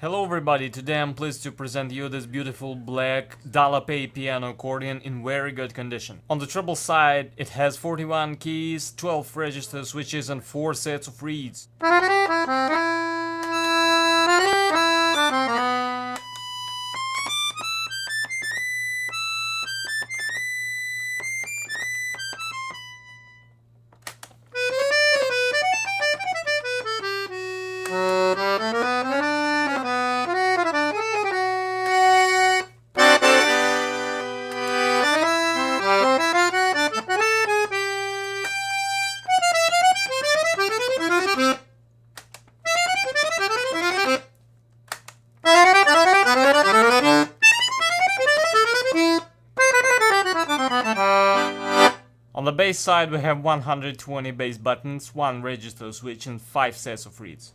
Hello everybody, today I'm pleased to present you this beautiful black Dallape piano accordion in very good condition. On the treble side, it has 41 keys, 12 register switches and 4 sets of reeds. On the bass side we have 120 bass buttons, 1 register switch and 5 sets of reeds.